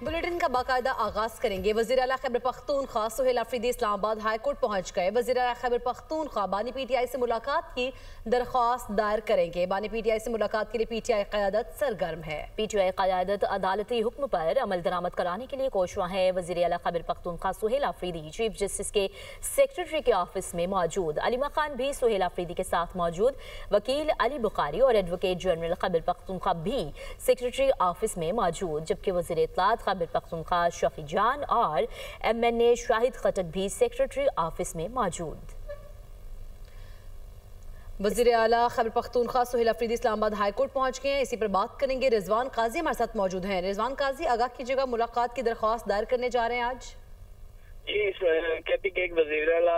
Bulletin का बाकायदा आगाज करेंगे। वज़ीर आला खैबर पख्तूनख्वा सुहेल अफरीदी इस्लामाबाद हाई कोर्ट पहुंच गए। वज़ीर आला खैबर पख्तूनख्वा बानी पीटीआई से मुलाकात की दरख्वास्त दायर करेंगे। बानी पीटीआई से मुलाकात के लिए पीटीआई क़यादत सरगर्म है। पीटीआई क़यादत अदालती हुक्म पर अमल दरामद कराने के लिए कोशवा है। वज़ीर आला खैबर पख्तूनख्वा सुहेल अफरीदी चीफ जस्टिस के सेक्रेटरी के ऑफिस में मौजूद। अलीमा खान भी सुहेल अफरीदी के साथ मौजूद। वकील अली बुखारी और एडवोकेट जनरल खैबर पख्तूनख्वा भी सेक्रेटरी ऑफिस में मौजूद, जबकि वज़ीर इत्तलात खैबर पख्तूनख्वा शफी जान और MNA शाहिद खटक भी सेक्रेटरी ऑफिस में मौजूद। वज़ीर आला खैबर पख्तूनख्वा सुहेल अफरीदी इस्लामाबाद हाई कोर्ट पहुंच गए हैं। इसी पर बात करेंगे। रिजवान काजी हमारे साथ मौजूद हैं। रिजवान काजी, आगाह कीजिएगा, मुलाकात की दरख्वास्त दायर करने जा रहे हैं आज। जी, कहती कि एक वज़ीर आला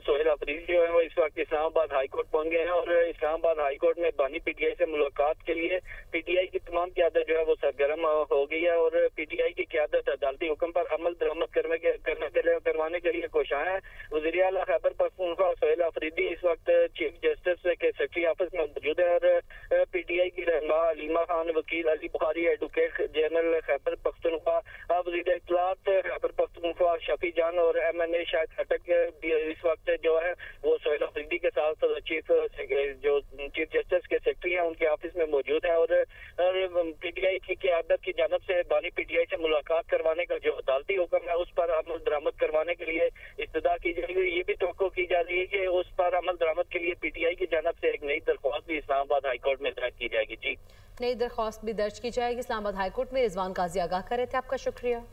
सुहेल अफरीदी जो है वो इस वक्त इस्लामाबाद हाई कोर्ट पहुंच गए हैं और इस्लामाबाद हाई कोर्ट में बानी पीटीआई से मुलाकात के लिए पीटीआई की तमाम क़यादत जो है वो सरगर्म हो गई है और पीटीआई की क़यादत अदालती हुक्म पर अमल दरामद करवाने के लिए कोशा है। वज़ीर आला खैबर पख्तूनख्वा सुहेल अफरीदी इस वक्त चीफ जस्टिस के सेक्रेटरी ऑफिस में मौजूद है और पीटीआई की रहनुमा अलीमा खान, वकील अली बुखारी, एडवोकेट जनरल खैबर पख्तूनख्वा, वज़ीर इत्तलात खैबर पख्तूनख्वा शफी जान और MNA शाहिद खटक इस वक्त जो है वो सुहेल अफरीदी के साथ चीफ जस्टिस के सेक्रेटरी हैं उनके ऑफिस में मौजूद है और पीटीआई की क़यादत की जानब से बानी पीटीआई से मुलाकात करवाने का जो अदालती हुक्म है उस पर अमल दरामद करवाने के लिए इब्तिदा की जाएगी। ये भी तवक्को की जा रही है कि उस पर अमल दरामद के लिए पीटीआई की जानब से एक नई दरख्वास्त भी इस्लामाबाद हाई कोर्ट में दायर की जाएगी। जी, नई दरख्वास्त भी दर्ज की जाएगी इस्लामाबाद हाई कोर्ट में। रिजवान काजी आगाह कर रहे थे, आपका शुक्रिया।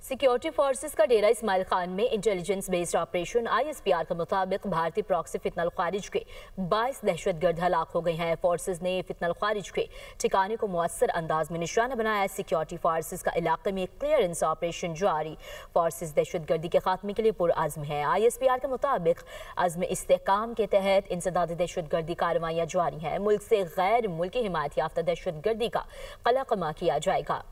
सिक्योरिटी फोर्सेस का डेरा इस्माइल खान में इंटेलिजेंस बेस्ड ऑपरेशन ISPR के मुताबिक भारतीय प्रॉक्सी फितनल खारिज के 22 दहशतगर्द हलाक हो गए हैं। फोर्सेस ने फितनल खारिज के ठिकाने को मुअस्सर अंदाज में निशाना बनाया। सिक्योरिटी फोर्सेस का इलाके में क्लियरेंस ऑपरेशन जारी। फोर्सेस दहशतगर्दी के खात्मे के लिए पुरअज़्म है। ISPR के मुताबिक अज़्म इस्तेहकाम के तहत इंसदादी दहशतगर्दी कार्रवाइयाँ जारी हैं। मुल्क से गैर मुल्की हिमायत याफ्ता दहशतगर्दी का कलाकमा किया जाएगा।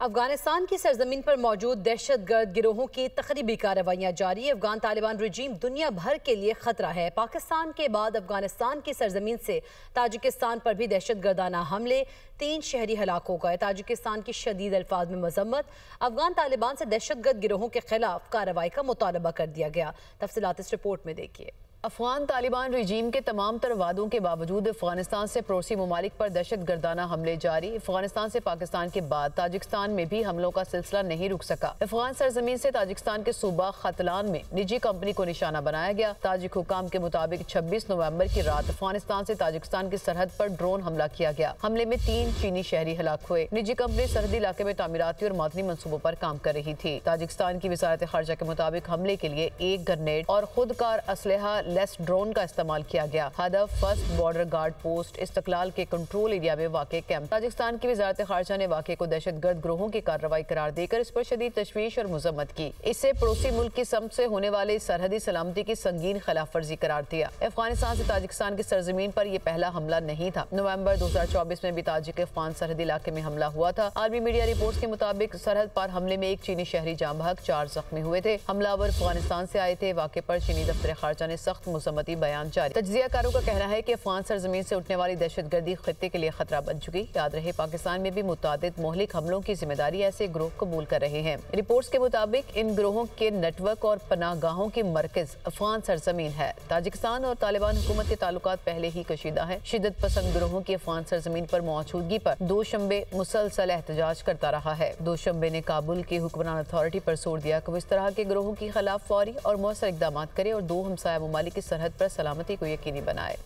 अफगानिस्तान की सरजमीन पर मौजूद दहशतगर्द गिरोहों की तखरीबी कार्रवाइयाँ जारी। अफगान तालिबान रजीम दुनिया भर के लिए खतरा है। पाकिस्तान के बाद अफगानिस्तान की सरजमीन से ताजिकिस्तान पर भी दहशतगर्दाना हमले, 3 शहरी हलाक हो गए। ताजिकिस्तान की शदीद अल्फाज में मजम्मत। अफगान तालिबान से दहशतगर्द गिरोहों के खिलाफ कार्रवाई का मुतालबा कर दिया गया। तफसीलात इस रिपोर्ट में देखिए। अफगान तालिबान रजीम के तमाम तर वादों के बावजूद अफगानिस्तान से पड़ोसी ममालिक पर दहशत गर्दाना हमले जारी। अफगानिस्तान से पाकिस्तान के बाद ताजिकिस्तान में भी हमलों का सिलसिला नहीं रुक सका। अफगान सरजमीन से ताजिकिस्तान के सूबा खतलान में निजी कंपनी को निशाना बनाया गया। ताजिक हुकाम के मुताबिक 26 नवंबर की रात अफगानिस्तान से ताजिकिस्तान की सरहद पर ड्रोन हमला किया गया। हमले में 3 चीनी शहरी हलाक हुए। निजी कंपनी सरहदी इलाके में तामीराती और मादनी मंसूबों पर काम कर रही थी। ताजिकिस्तान की वजारत खारजा के मुताबिक हमले के लिए 1 ग्रेनेड और खुदकार असलहा लेस ड्रोन का इस्तेमाल किया गया। हदफ फर्स्ट बॉर्डर गार्ड पोस्ट इस्तकलाल के कंट्रोल एरिया में वाक़े कैंप। ताजिकिस्तान की वजारत खारजा ने वाक़े को दहशतगर्द ग्रोहों की कार्रवाई करार देकर इस पर शदीद तशवीश और मजम्मत की। इससे पड़ोसी मुल्क की समत से होने वाले सरहदी सलामती की संगीन खिलाफ वर्जी करार दिया। अफगानिस्तान से ताजिकिस्तान की सरजमीन पर यह पहला हमला नहीं था। नवंबर 2024 में भी ताजिक अफगान सरहदी इलाके में हमला हुआ था। आर्मी मीडिया रिपोर्ट्स के मुताबिक सरहद पार हमले में 1 चीनी शहरी जाँ बहक, 4 जख्मी हुए थे। हमलावर अफगानिस्तान से आए थे। वाक़े पर चीनी दफ्तर खारजा ने सख्त मजम्मती बयान जारी। तज्जियाकारों का कहना है कि अफगान सरजमीन से उठने वाली दहशतगर्दी खित्ते के लिए खतरा बन चुकी। याद रहे, पाकिस्तान में भी मुतादिद मोहलिक हमलों की जिम्मेदारी ऐसे ग्रोह कबूल कर रहे हैं। रिपोर्ट्स के मुताबिक इन ग्रोहों के नेटवर्क और पनाहगाहों की मरकज अफगान सरजमीन है। ताजिकिस्तान और तालिबान हुकूमत के ताल्लुकात पहले ही कशीदा है। शिद्दत पसंद ग्रोहों की अफगान सरजमीन पर मौजूदगी पर दोशंबे मुसलसल एहतजाज करता रहा है। दोशंबे ने काबुल की हुक्मरान अथॉरिटी पर जोर दिया कि वो इस तरह के ग्रोहों के खिलाफ फौरी और मौसर इकदाम करे और 2 हमसाया ममालिक की सरहद पर सलामती को यकीनी बनाए।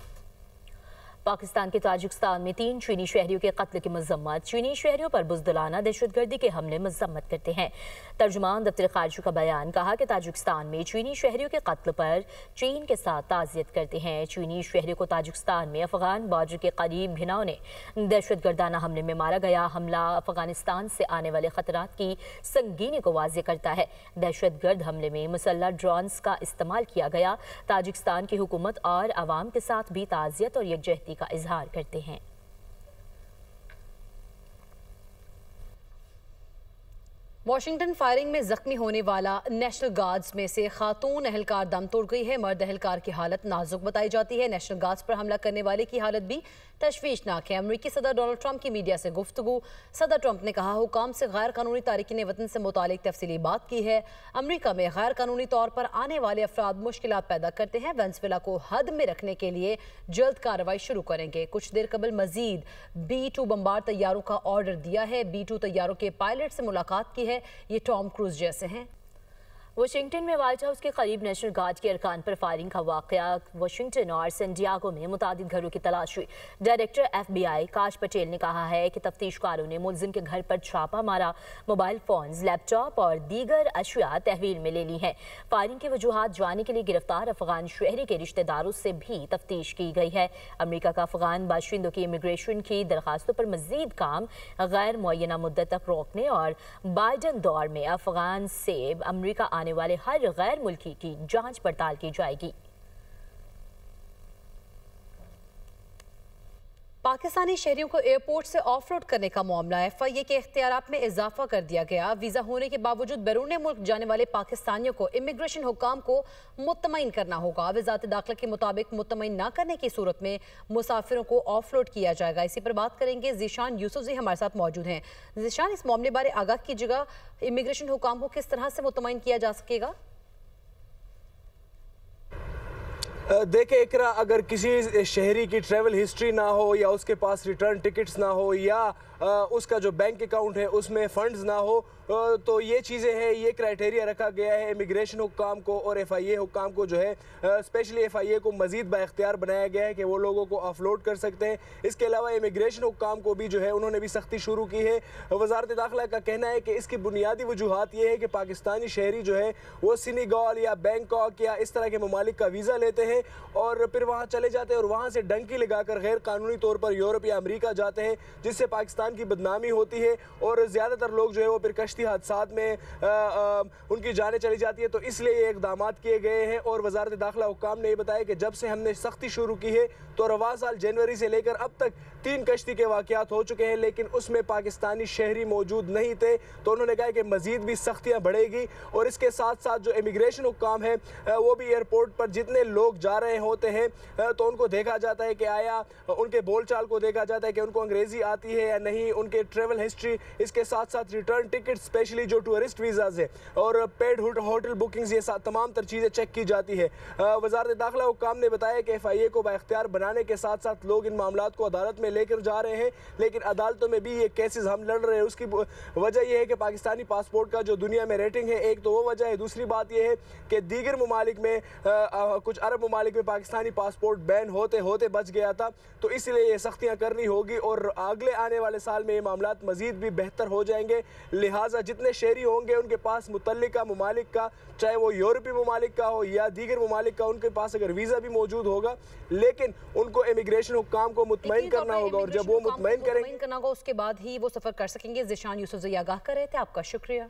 पाकिस्तान के ताजिकिस्तान में 3 चीनी शहरियों के कत्ल की मजम्मत। चीनी शहरियों पर बुज़दिलाना दहशतगर्दी के हमले मजम्मत करते हैं। तर्जुमान दफ्तर खारजा का बयान कहा कि ताजिकिस्तान में चीनी शहरियों के कत्ल पर चीन के साथ ताज़ियत करते हैं। चीनी शहरियों को ताजिकिस्तान में अफगान बॉर्डर के करीब घिनौने दहशतगर्दाना हमले में मारा गया। हमला अफगानिस्तान से आने वाले खतरात की संगीनी को वाज़ेह करता है। दहशतगर्द हमले में मुसल्लह ड्रोन्स का इस्तेमाल किया गया। ताजिकिस्तान की हुकूमत और अवाम के साथ भी ताज़ियत और यकजहती का इजहार करते हैं। वाशिंगटन फायरिंग में जख्मी होने वाला नेशनल गार्ड्स में से खातून एहलकार दम तोड़ गई है। मर्द एहलकार की हालत नाजुक बताई जाती है। नेशनल गार्ड्स पर हमला करने वाले की हालत भी तशवीशनाक है। अमरीकी सदर डोनाल्ड ट्रंप की मीडिया से गुफ्तगू। सदर ट्रंप ने कहा, हुकाम से गैर कानूनी तारिकीन वतन से मुतालिक तफसीली बात की है। अमरीका में गैर कानूनी तौर पर आने वाले अफराद मुश्किलात पैदा करते हैं। वेनेजुएला को हद में रखने के लिए जल्द कार्रवाई शुरू करेंगे। कुछ देर कबल मजीद B-2 बम्बार तैयारों का ऑर्डर दिया है। B-2 तैयारों के पायलट से मुलाकात की है। ये टॉम क्रूज जैसे हैं। वाशिंगटन में व्हाइट हाउस के करीब नेशनल गार्ड के अरकान पर फायरिंग का वाकया। वाशिंगटन और सैंडियागो में मुतादिद घरों की तलाश हुई। डायरेक्टर FBI काश पटेल ने कहा है कि तफ्तीशकारों ने मुलजिम के घर पर छापा मारा, मोबाइल फोन्स, लैपटॉप और दीगर अशिया तहवील में ले ली हैं। फायरिंग के वजूहात जानने के लिए गिरफ्तार अफगान शहरी के रिश्तेदारों से भी तफ्तीश की गई है। अमरीका का अफगान बाशिंदों की इमिग्रेशन की दरखास्तों पर मजीद काम गैर मुअय्यना मुद्दत तक रोकने और बाइडन दौर में अफगान से अमरीका आने वाले हर गैर मुल्की की जांच पड़ताल की जाएगी। पाकिस्तानी शहरियों को एयरपोर्ट से ऑफलोड करने का मामला है। FIA के इख्तियारात में इजाफा कर दिया गया। वीज़ा होने के बावजूद बैरून मुल्क जाने वाले पाकिस्तानियों को इमिग्रेशन हुकाम को मुतमईन करना होगा। वज़ारत दाखिला के मुताबिक मुतमईन न करने की सूरत में मुसाफिरों को ऑफलोड किया जाएगा। इसी पर बात करेंगे। ज़ीशान यूसुफ़ज़ई हमारे साथ मौजूद हैं। ज़ीशान, इस मामले बारे आगाह कीजिएगा, इमिग्रेशन हुकाम को किस तरह से मुतमईन किया जा सकेगा? देखे इकरा, अगर किसी शहरी की ट्रैवल हिस्ट्री ना हो या उसके पास रिटर्न टिकट्स ना हो या उसका जो बैंक अकाउंट है उसमें फंड्स ना हो, तो ये चीज़ें हैं, ये क्राइटेरिया रखा गया है इमिग्रेशन हुकाम को और FIA हुकाम को जो है स्पेशली FIA को मज़ीद बाइख्तियार बनाया गया है कि वो लोगों को ऑफलोड कर सकते हैं। इसके अलावा इमिग्रेशन हुकाम को भी जो है उन्होंने भी सख्ती शुरू की है। वज़ारत दाखिला का कहना है कि इसकी बुनियादी वजूहात ये है कि पाकिस्तानी शहरी जो है वो सेनेगल या बैंकॉक या इस तरह के ममालिक का वीज़ा लेते हैं और फिर वहाँ चले जाते हैं और वहाँ से डंकी लगाकर गैर कानूनी तौर पर यूरोप या अमरीका जाते हैं, जिससे पाकिस्तान की बदनामी होती है और ज़्यादातर लोग जो है वो फिर कश्ती हादसात में उनकी जानें चली जाती है। तो इसलिए ये इक़दाम किए गए हैं और वज़ारत दाखिला हुकाम ने बताया कि जब से हमने सख्ती शुरू की है तो रवा साल जनवरी से लेकर अब तक 3 कश्ती के वाक़यात हो चुके हैं, लेकिन उसमें पाकिस्तानी शहरी मौजूद नहीं थे। तो उन्होंने कहा कि मज़ीद भी सख्तियाँ बढ़ेगी और इसके साथ साथ जो इमिग्रेशन हुकाम है वो भी एयरपोर्ट पर जितने लोग जा रहे होते हैं तो उनको देखा जाता है कि आया उनके बोलचाल को देखा जाता है कि उनको अंग्रेज़ी आती है या नहीं, उनके ट्रैवल हिस्ट्री, इसके साथ साथ रिटर्न टिकट, स्पेशली जो टूरिस्ट वीज़ाज़ है और पेड होटल बुकिंग्स, ये तमाम तर चीज़ें चेक की जाती है। वज़ारत दाखिला हुकाम ने बताया कि FIA को बाइख्तियार बनाने के साथ साथ लोग इन मामलात को अदालत में लेकर जा रहे हैं, लेकिन अदालतों में भी ये केसेस हम लड़ रहे हैं। उसकी वजह यह है कि पाकिस्तानी पासपोर्ट का जो दुनिया में रेटिंग है, एक तो वो वजह है, दूसरी बात यह है कि दीगर ममालिक में कुछ अरब ममालिक में पाकिस्तानी पासपोर्ट बैन होते होते बच गया था। तो इसलिए ये सख्तियाँ करनी होगी और अगले आने वाले साल में ये मामलात मज़ीद भी बेहतर हो जाएंगे। लिहाजा जितने शहरी होंगे उनके पास मुतल्लिका ममालिक का, चाहे वो यूरोपीय ममालिक का हो या दीगर ममालिक का, उनके पास अगर वीज़ा भी मौजूद होगा, लेकिन उनको इमिग्रेशन हुकाम को मुतमईन करना होगा और जब वो मुतमईन करेंगे उसके बाद ही वो सफ़र कर सकेंगे। ज़ीशान यूसुफ़ज़ई आगाह कर रहे थे। आपका शुक्रिया।